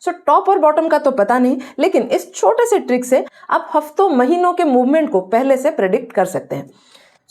So top और bottom का तो पता नहीं, लेकिन इस छोटे से ट्रिक से आप हफ्तों महीनों के मूवमेंट को पहले से प्रेडिक्ट कर सकते हैं।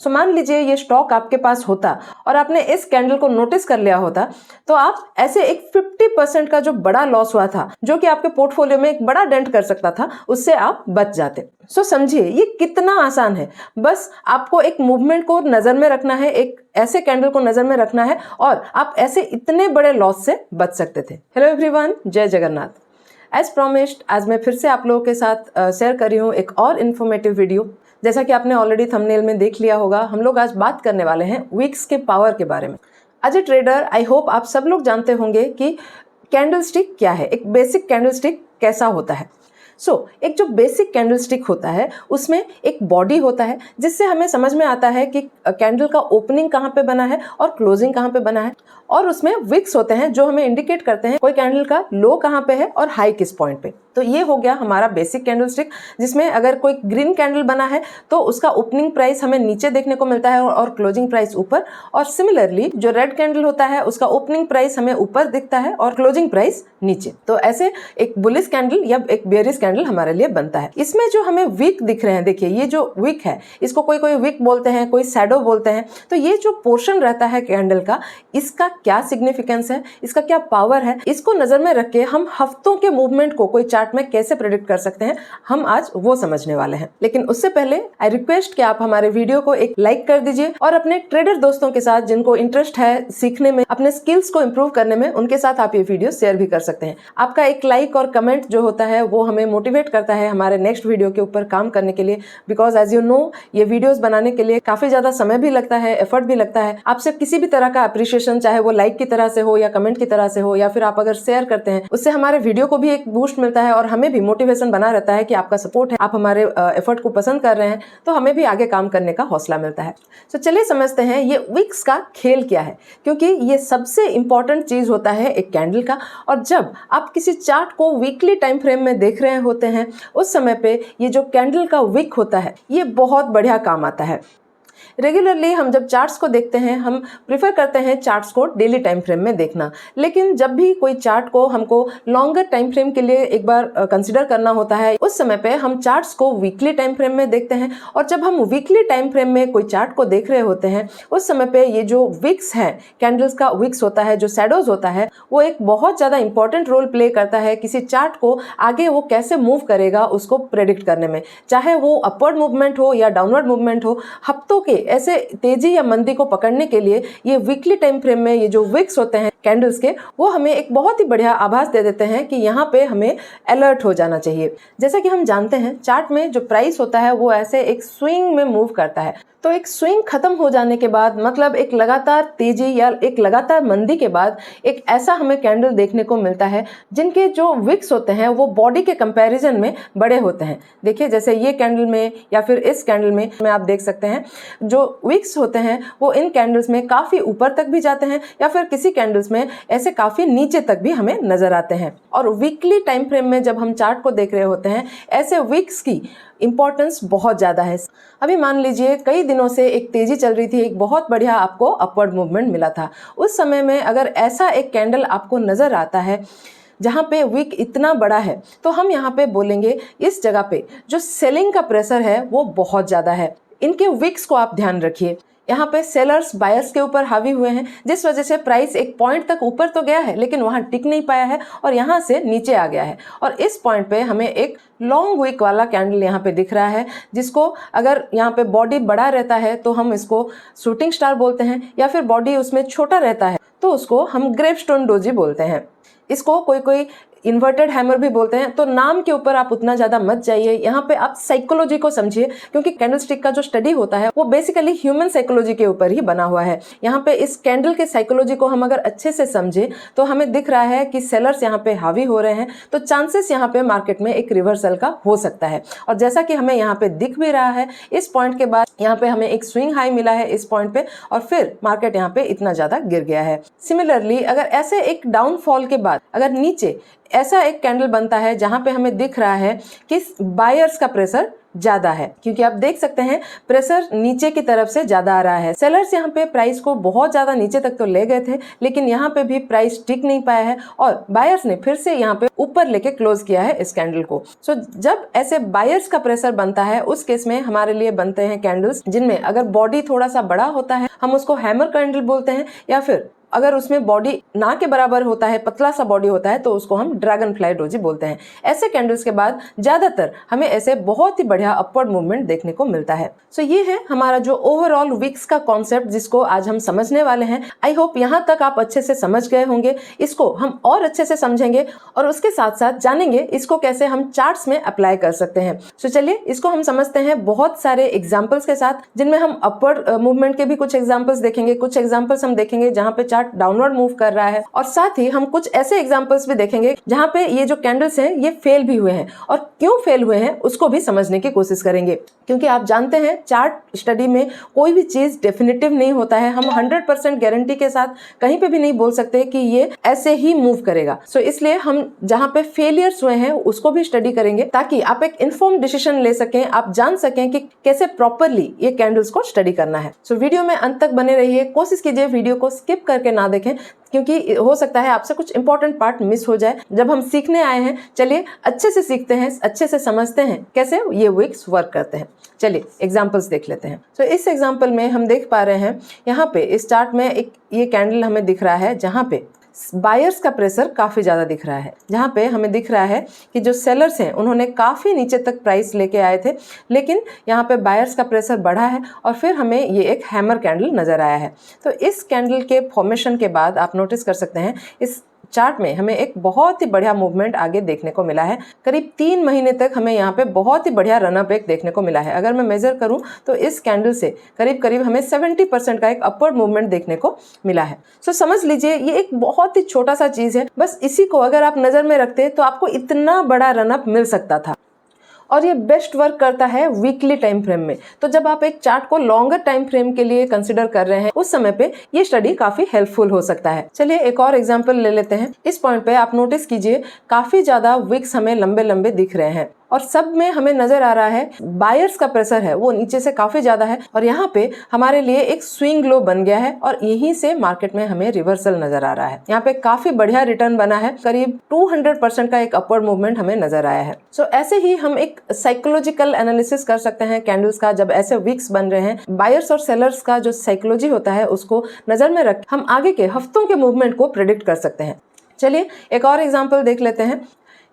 सो मान लीजिए ये स्टॉक आपके पास होता और आपने इस कैंडल को नोटिस कर लिया होता, तो आप ऐसे एक 50% का जो बड़ा लॉस हुआ था, जो कि आपके पोर्टफोलियो में एक बड़ा डेंट कर सकता था, उससे आप बच जाते। सो समझिए ये कितना आसान है। बस आपको एक मूवमेंट को नजर में रखना है, एक ऐसे कैंडल को नजर में रखना है और आप ऐसे इतने बड़े लॉस से बच सकते थे। हेलो एवरीवन, जय जगन्नाथ। एज प्रॉमिस्ड आज मैं फिर से आप लोगों के साथ शेयर कर रही हूँ एक और इन्फॉर्मेटिव वीडियो। जैसा कि आपने ऑलरेडी थंबनेल में देख लिया होगा, हम लोग आज बात करने वाले हैं विक्स के पावर के बारे में। As a trader I hope आप सब लोग जानते होंगे कि कैंडलस्टिक क्या है, एक बेसिक कैंडलस्टिक कैसा होता है। एक जो बेसिक कैंडलस्टिक होता है उसमें एक बॉडी होता है, जिससे हमें समझ में आता है कि कैंडल का ओपनिंग कहाँ पे बना है और क्लोजिंग कहाँ पे बना है, और उसमें विक्स होते हैं जो हमें इंडिकेट करते हैं कोई कैंडल का लो कहाँ पे है और हाई किस पॉइंट पे। तो ये हो गया हमारा बेसिक कैंडलस्टिक, जिसमें अगर कोई ग्रीन कैंडल बना है तो उसका ओपनिंग प्राइस हमें नीचे देखने को मिलता है और क्लोजिंग प्राइस ऊपर, और सिमिलरली जो रेड कैंडल होता है उसका ओपनिंग प्राइस हमें ऊपर दिखता है और क्लोजिंग प्राइस नीचे। तो ऐसे एक बुलिश कैंडल या एक बेयरिश कैंडल हमारे लिए बनता है। इसमें जो हमें विक दिख रहे हैं, देखिए ये जो विक है इसको कोई कोई विक बोलते हैं, कोई शैडो बोलते हैं। तो ये जो पोर्शन रहता है कैंडल का, इसका क्या सिग्निफिकेंस है, इसका क्या पावर है, इसको नजर में रख के हम हफ्तों के मूवमेंट को कोई चार्ट में कैसे प्रेडिक्ट कर सकते हैं, हम आज वो समझने वाले हैं। लेकिन उससे पहले आई रिक्वेस्ट कि आप हमारे वीडियो को एक लाइक कर दीजिए और अपने ट्रेडर दोस्तों के साथ जिनको इंटरेस्ट है सीखने में, अपने स्किल्स को इंप्रूव करने में, उनके साथ आप ये वीडियो शेयर भी कर सकते हैं। आपका एक लाइक और कमेंट जो होता है वो हमें मोटिवेट करता है हमारे नेक्स्ट वीडियो के ऊपर काम करने के लिए, बिकॉज एज यू नो ये वीडियोस बनाने के लिए काफी ज्यादा समय भी लगता है, एफर्ट भी लगता है। आपसे किसी भी तरह का अप्रिशिएशन, चाहे वो लाइक की तरह से हो या कमेंट की तरह से हो, या फिर आप अगर शेयर करते हैं, उससे हमारे वीडियो को भी एक बूस्ट मिलता है और हमें भी मोटिवेशन बना रहता है कि आपका सपोर्ट है, आप हमारे एफर्ट को पसंद कर रहे हैं, तो हमें भी आगे काम करने का हौसला मिलता है। तो चलिए समझते हैं ये विक्स का खेल क्या है, क्योंकि ये सबसे इंपॉर्टेंट चीज होता है एक कैंडल का। और जब आप किसी चार्ट को वीकली टाइम फ्रेम में देख रहे होते हैं, उस समय पे ये जो कैंडल का विक होता है ये बहुत बढ़िया काम आता है। रेगुलरली हम जब चार्ट्स को देखते हैं, हम प्रिफर करते हैं चार्ट्स को डेली टाइम फ्रेम में देखना, लेकिन जब भी कोई चार्ट को हमको लॉन्गर टाइम फ्रेम के लिए एक बार कंसिडर करना होता है, उस समय पे हम चार्ट्स को वीकली टाइम फ्रेम में देखते हैं। और जब हम वीकली टाइम फ्रेम में कोई चार्ट को देख रहे होते हैं, उस समय पे ये जो विक्स है, कैंडल्स का विक्स होता है, जो शैडोज होता है, वो एक बहुत ज्यादा इंपॉर्टेंट रोल प्ले करता है किसी चार्ट को आगे वो कैसे मूव करेगा उसको प्रेडिक्ट करने में। चाहे वो अपवर्ड मूवमेंट हो या डाउनवर्ड मूवमेंट हो, हफ्तों के ऐसे तेजी या मंदी को पकड़ने के लिए ये वीकली टाइम फ्रेम में ये जो विक्स होते हैं कैंडल्स के, वो हमें एक बहुत ही बढ़िया आभास दे देते हैं कि यहाँ पे हमें अलर्ट हो जाना चाहिए। जैसा कि हम जानते हैं चार्ट में जो प्राइस होता है वो ऐसे एक स्विंग में मूव करता है। तो एक स्विंग खत्म हो जाने के बाद, मतलब एक लगातार तेजी या एक लगातार मंदी के बाद, एक ऐसा हमें कैंडल देखने को मिलता है जिनके जो विक्स होते हैं वो बॉडी के कंपैरिजन में बड़े होते हैं। देखिए जैसे ये कैंडल में या फिर इस कैंडल में आप देख सकते हैं जो विक्स होते हैं वो इन कैंडल्स में काफी ऊपर तक भी जाते हैं, या फिर किसी कैंडल्स में ऐसे काफी नीचे तक भी हमें नजर आते हैं। और वीकली टाइम फ्रेम में जब हम चार्ट को देख रहे होते हैं, ऐसे विक्स की इंपॉर्टेंस बहुत ज्यादा है। अभी मान लीजिए कई दिनों से एक तेजी चल रही थी, एक बहुत बढ़िया आपको अपवर्ड मूवमेंट मिला था। उस समय में अगर ऐसा एक कैंडल आपको नजर आता है जहाँ पे विक इतना बड़ा है, तो हम यहाँ पे बोलेंगे इस जगह पे जो सेलिंग का प्रेशर है वो बहुत ज्यादा है। इनके विक्स को आप ध्यान रखिए, यहाँ पे सेलर्स बायर्स के ऊपर हावी हुए हैं, जिस वजह से प्राइस एक पॉइंट तक ऊपर तो गया है लेकिन वहां टिक नहीं पाया है और यहाँ से नीचे आ गया है। और इस पॉइंट पे हमें एक लॉन्ग विक वाला कैंडल यहाँ पे दिख रहा है, जिसको अगर यहाँ पे बॉडी बड़ा रहता है तो हम इसको शूटिंग स्टार बोलते हैं, या फिर बॉडी उसमें छोटा रहता है तो उसको हम ग्रेवस्टोन डोजी बोलते हैं। इसको कोई कोई इन्वर्टेड हैमर भी बोलते हैं। तो नाम के ऊपर आप उतना ज्यादा मत जाइए, यहाँ पे आप साइकोलॉजी को समझिए, क्योंकि कैंडलस्टिक का जो स्टडी होता है वो बेसिकली ह्यूमन साइकोलॉजी के ऊपर ही बना हुआ है। यहाँ पे इस कैंडल के साइकोलॉजी को हम अगर अच्छे से समझे तो हमें दिख रहा है कि सेलर्स यहाँ पे हावी हो रहे हैं, तो चांसेस यहाँ पे मार्केट में एक रिवर्सल का हो सकता है। और जैसा कि हमें यहाँ पे दिख भी रहा है, इस पॉइंट के बाद यहाँ पे हमें एक स्विंग हाई मिला है इस पॉइंट पे, और फिर मार्केट यहाँ पे इतना ज्यादा गिर गया है। सिमिलरली अगर ऐसे एक डाउनफॉल के बाद अगर नीचे ऐसा एक कैंडल बनता है जहां पे हमें दिख रहा है कि बायर्स का प्रेशर ज्यादा है, क्योंकि आप देख सकते हैं प्रेशर नीचे की तरफ से ज्यादा आ रहा है। सेलर्स यहाँ पे प्राइस को बहुत ज्यादा नीचे तक तो ले गए थे, लेकिन यहाँ पे भी प्राइस टिक नहीं पाया है और बायर्स ने फिर से यहाँ पे ऊपर लेके क्लोज किया है इस कैंडल को। सो जब ऐसे बायर्स का प्रेशर बनता है उस केस में हमारे लिए बनते हैं कैंडल्स जिनमें अगर बॉडी थोड़ा सा बड़ा होता है हम उसको हैमर कैंडल बोलते हैं, या फिर अगर उसमें बॉडी ना के बराबर होता है, पतला सा बॉडी होता है, तो उसको हम ड्रैगन फ्लाई डोजी बोलते हैं। ऐसे कैंडल्स के बाद ज्यादातर हमें ऐसे बहुत ही बढ़िया अपवर्ड मूवमेंट देखने को मिलता है। सो ये है हमारा जो ओवरऑल विक्स का कॉन्सेप्ट जिसको आज हम समझने वाले हैं। आई होप यहाँ तक आप अच्छे से समझ गए होंगे। इसको हम और अच्छे से समझेंगे और उसके साथ साथ जानेंगे इसको कैसे हम चार्ट्स में अप्लाई कर सकते हैं। सो चलिए इसको हम समझते हैं बहुत सारे एग्जाम्पल्स के साथ, जिनमें हम अपवर्ड मूवमेंट के भी कुछ एग्जाम्पल्स देखेंगे, कुछ एग्जाम्पल्स हम देखेंगे जहाँ पे डाउनवर्ड मूव कर रहा है, और साथ ही हम कुछ ऐसे एग्जांपल्स भी देखेंगे जहां पे ये जो कैंडल्स हैं ये फेल भी हुए हैं, और क्यों फेल हुए हैं उसको भी समझने की कोशिश करेंगे। क्योंकि आप जानते हैं चार्ट स्टडी में कोई भी चीज डेफिनेटिव नहीं होता है। हम 100% गारंटी के साथ कहीं पे भी नहीं बोल सकते कि ये ऐसे ही मूव करेगा। सो इसलिए हम जहां पे फेलियर्स हुए हैं उसको भी स्टडी करेंगे ताकि आप एक इन्फॉर्म डिसीजन ले सकें, आप जान सकें कि कैसे प्रॉपरली ये कैंडल्स को स्टडी करना है। सो वीडियो में अंत तक बने रहिए, कोशिश कीजिए वीडियो को स्किप करके ना देखें, क्योंकि हो सकता है आपसे कुछ इंपॉर्टेंट पार्ट मिस हो जाए। जब हम सीखने आए हैं, चलिए अच्छे से सीखते हैं, अच्छे से समझते हैं कैसे ये विक्स वर्क करते हैं। चलिए एग्जांपल्स देख लेते हैं। तो इस एग्जांपल में हम देख पा रहे हैं यहाँ पे इस चार्ट में एक ये कैंडल हमें दिख रहा है जहाँ पे बायर्स का प्रेशर काफी ज्यादा दिख रहा है, जहाँ पे हमें दिख रहा है कि जो सेलर्स हैं उन्होंने काफी नीचे तक प्राइस लेके आए थे, लेकिन यहाँ पे बायर्स का प्रेशर बढ़ा है और फिर हमें ये एक हैमर कैंडल नजर आया है। तो इस कैंडल के फॉर्मेशन के बाद आप नोटिस कर सकते हैं इस चार्ट में हमें एक बहुत ही बढ़िया मूवमेंट आगे देखने को मिला है। करीब 3 महीने तक हमें यहाँ पे बहुत ही बढ़िया रनअप एक देखने को मिला है। अगर मैं मेजर करूँ तो इस कैंडल से करीब हमें 70% का एक अपवर्ड मूवमेंट देखने को मिला है। सो समझ लीजिए ये एक बहुत ही छोटा सा चीज है, बस इसी को अगर आप नजर में रखते तो आपको इतना बड़ा रनअप मिल सकता था। और ये बेस्ट वर्क करता है वीकली टाइम फ्रेम में। तो जब आप एक चार्ट को लॉन्गर टाइम फ्रेम के लिए कंसिडर कर रहे हैं उस समय पे ये स्टडी काफी हेल्पफुल हो सकता है। चलिए एक और एग्जांपल ले लेते हैं। इस पॉइंट पे आप नोटिस कीजिए काफी ज्यादा विक्स हमें लंबे लंबे दिख रहे हैं और सब में हमें नजर आ रहा है बायर्स का प्रेशर है वो नीचे से काफी ज्यादा है, और यहाँ पे हमारे लिए एक स्विंग लो बन गया है और यहीं से मार्केट में हमें रिवर्सल नजर आ रहा है। यहाँ पे काफी बढ़िया रिटर्न बना है, करीब 200% का एक अपवर्ड मूवमेंट हमें नजर आया है। सो ऐसे ही हम एक साइकोलॉजिकल एनालिसिस कर सकते हैं कैंडल्स का। जब ऐसे विक्स बन रहे हैं, बायर्स और सेलर्स का जो साइकोलॉजी होता है उसको नजर में रख हम आगे के हफ्तों के मूवमेंट को प्रेडिक्ट कर सकते हैं। चलिए एक और एग्जाम्पल देख लेते हैं।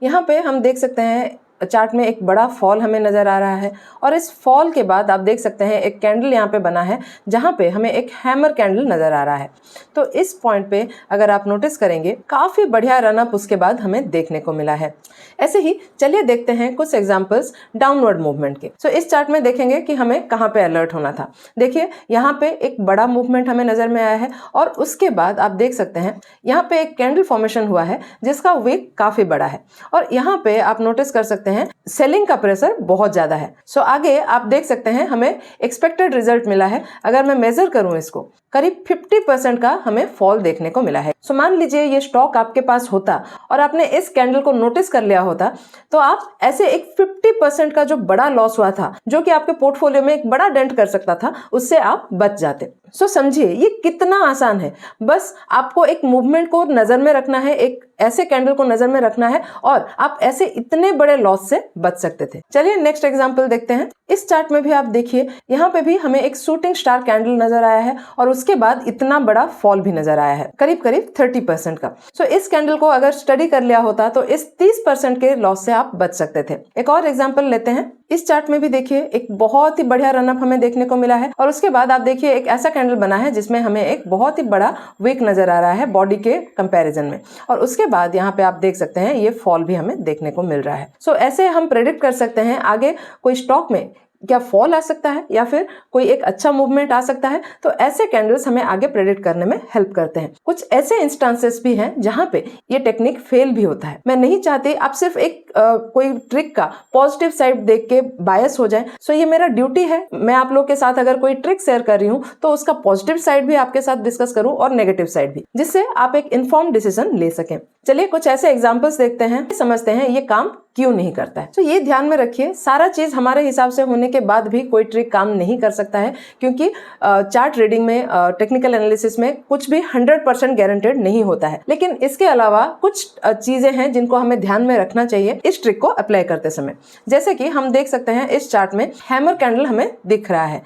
यहाँ पे हम देख सकते हैं चार्ट में एक बड़ा फॉल हमें नजर आ रहा है, और इस फॉल के बाद आप देख सकते हैं एक कैंडल यहाँ पे बना है जहाँ पे हमें एक हैमर कैंडल नजर आ रहा है। तो इस पॉइंट पे अगर आप नोटिस करेंगे काफी बढ़िया रनअप उसके बाद हमें देखने को मिला है। ऐसे ही चलिए देखते हैं कुछ एग्जांपल्स डाउनवर्ड मूवमेंट के। सो इस चार्ट में देखेंगे कि हमें कहाँ पे अलर्ट होना था। देखिए यहाँ पे एक बड़ा मूवमेंट हमें नजर में आया है, और उसके बाद आप देख सकते हैं यहाँ पे एक कैंडल फॉर्मेशन हुआ है जिसका विक काफी बड़ा है, और यहाँ पे आप नोटिस कर सकते हैं सेलिंग का प्रेशर बहुत ज्यादा है। सो आगे आप देख सकते हैं हमें एक्सपेक्टेड रिजल्ट मिला है। अगर मैं मेजर करूं इसको, करीब 50% का हमें फॉल देखने को मिला है। सो मान लीजिए ये स्टॉक आपके पास होता और आपने इस कैंडल को नोटिस कर लिया होता, तो आप ऐसे एक 50% का जो बड़ा लॉस हुआ था, जो कि आपके पोर्टफोलियो में एक बड़ा डेंट कर सकता था, उससे आप बच जाते। सो समझिए ये कितना आसान है। बस आपको एक मूवमेंट को नजर में रखना है, एक ऐसे कैंडल को नजर में रखना है, और आप ऐसे इतने बड़े लॉस से बच सकते थे। चलिए नेक्स्ट एग्जांपल देखते हैं। इस चार्ट में भी आप देखिए यहाँ पे भी हमें एक शूटिंग स्टार कैंडल नजर आया है, और उसके बाद इतना बड़ा फॉल भी नजर आया है, करीब 30% का। सो इस कैंडल को अगर स्टडी कर लिया होता तो इस 30% के लॉस से आप बच सकते थे। एक और एग्जांपल लेते हैं। इस चार्ट में भी देखिए एक बहुत ही बढ़िया रनअप हमें देखने को मिला है, और उसके बाद आप देखिए एक ऐसा कैंडल बना है जिसमें हमें एक बहुत ही बड़ा विक नजर आ रहा है बॉडी के कंपैरिजन में, और उसके बाद यहाँ पे आप देख सकते हैं ये फॉल भी हमें देखने को मिल रहा है। सो ऐसे हम प्रेडिक्ट कर सकते हैं आगे कोई स्टॉक में क्या फॉल आ सकता है या फिर कोई एक अच्छा मूवमेंट आ सकता है। तो ऐसे कैंडल्स हमें आगे प्रेडिक्ट करने में हेल्प करते हैं। कुछ ऐसे इंस्टांसेस भी हैं जहां पे ये टेक्निक फेल भी होता है। मैं नहीं चाहती आप सिर्फ एक कोई ट्रिक का पॉजिटिव साइड देख के बायस हो जाए। सो ये मेरा ड्यूटी है, मैं आप लोग के साथ अगर कोई ट्रिक शेयर कर रही हूँ तो उसका पॉजिटिव साइड भी आपके साथ डिस्कस करूँ और नेगेटिव साइड भी, जिससे आप एक इन्फॉर्म डिसीजन ले सकें। चलिए कुछ ऐसे एग्जांपल्स देखते हैं, समझते हैं ये काम क्यों नहीं करता है। तो ये ध्यान में रखिए, सारा चीज हमारे हिसाब से होने के बाद भी कोई ट्रिक काम नहीं कर सकता है, क्योंकि चार्ट रीडिंग में, टेक्निकल एनालिसिस में कुछ भी 100% गारंटेड नहीं होता है। लेकिन इसके अलावा कुछ चीजें हैं जिनको हमें ध्यान में रखना चाहिए इस ट्रिक को अप्लाई करते समय। जैसे कि हम देख सकते हैं इस चार्ट में हैमर कैंडल हमें दिख रहा है,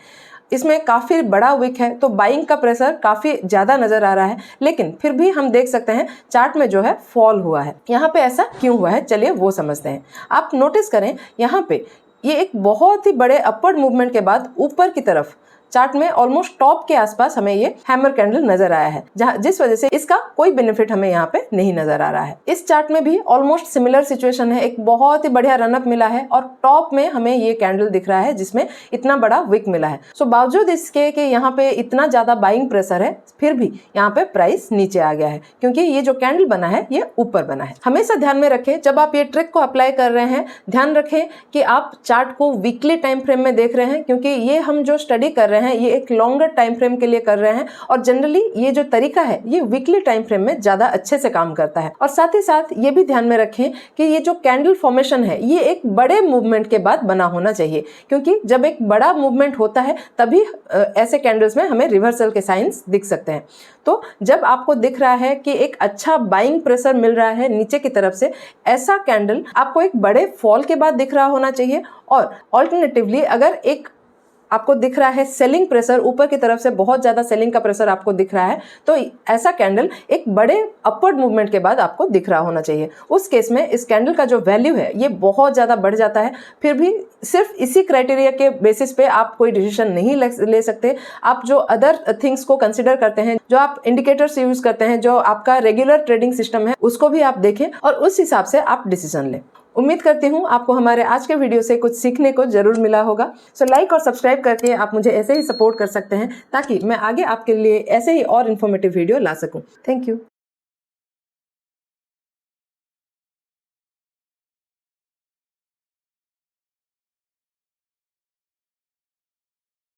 इसमें काफी बड़ा विक है, तो बाइंग का प्रेशर काफी ज्यादा नजर आ रहा है, लेकिन फिर भी हम देख सकते हैं चार्ट में जो है फॉल हुआ है। यहाँ पे ऐसा क्यों हुआ है, चलिए वो समझते हैं। आप नोटिस करें यहाँ पे ये एक बहुत ही बड़े अपवर्ड मूवमेंट के बाद ऊपर की तरफ चार्ट में ऑलमोस्ट टॉप के आसपास हमें ये हैमर कैंडल नजर आया है, जिस वजह से इसका कोई बेनिफिट हमें यहाँ पे नहीं नजर आ रहा है। इस चार्ट में भी ऑलमोस्ट सिमिलर सिचुएशन है, एक बहुत ही बढ़िया रनअप मिला है और टॉप में हमें ये कैंडल दिख रहा है जिसमें इतना बड़ा विक मिला है। सो बावजूद इसके कि यहाँ पे इतना ज्यादा बाइंग प्रेशर है, फिर भी यहाँ पे प्राइस नीचे आ गया है, क्योंकि ये जो कैंडल बना है ये ऊपर बना है। हमेशा ध्यान में रखें, जब आप ये ट्रिक को अप्लाई कर रहे हैं, ध्यान रखें कि आप चार्ट को वीकली टाइम फ्रेम में देख रहे हैं, क्योंकि ये हम जो स्टडी कर रहे हैं ये एक लॉन्गर टाइम फ्रेम के लिए कर रहे हैं और जनरली ये जो तरीका है ये वीकली टाइम फ्रेम में ज्यादा अच्छे से काम करता है। और साथ ही साथ ये भी ध्यान में रखें कि ये जो कैंडल फॉर्मेशन है ये एक बड़े मूवमेंट के बाद बना होना चाहिए, क्योंकि जब एक बड़ा मूवमेंट होता है तभी ऐसे कैंडल्स में हमें रिवर्सल के साइंस दिख सकते हैं। तो जब आपको दिख रहा है कि एक अच्छा बाइंग प्रेशर मिल रहा है नीचे की तरफ से, ऐसा कैंडल आपको एक बड़े फॉल के बाद दिख रहा होना चाहिए। और ऑल्टरनेटिवली अगर एक आपको दिख रहा है सेलिंग प्रेशर, ऊपर की तरफ से बहुत ज्यादा सेलिंग का प्रेशर आपको दिख रहा है, तो ऐसा कैंडल एक बड़े अपवर्ड मूवमेंट के बाद आपको दिख रहा होना चाहिए। उस केस में इस कैंडल का जो वैल्यू है ये बहुत ज्यादा बढ़ जाता है। फिर भी सिर्फ इसी क्राइटेरिया के बेसिस पे आप कोई डिसीजन नहीं ले सकते। आप जो अदर थिंग्स को कंसिडर करते हैं, जो आप इंडिकेटर्स यूज करते हैं, जो आपका रेगुलर ट्रेडिंग सिस्टम है, उसको भी आप देखें और उस हिसाब से आप डिसीजन लें। उम्मीद करती हूँ आपको हमारे आज के वीडियो से कुछ सीखने को जरूर मिला होगा। सो लाइक और सब्सक्राइब करके आप मुझे ऐसे ही सपोर्ट कर सकते हैं, ताकि मैं आगे आपके लिए ऐसे ही और इन्फॉर्मेटिव वीडियो ला सकूं। Thank you.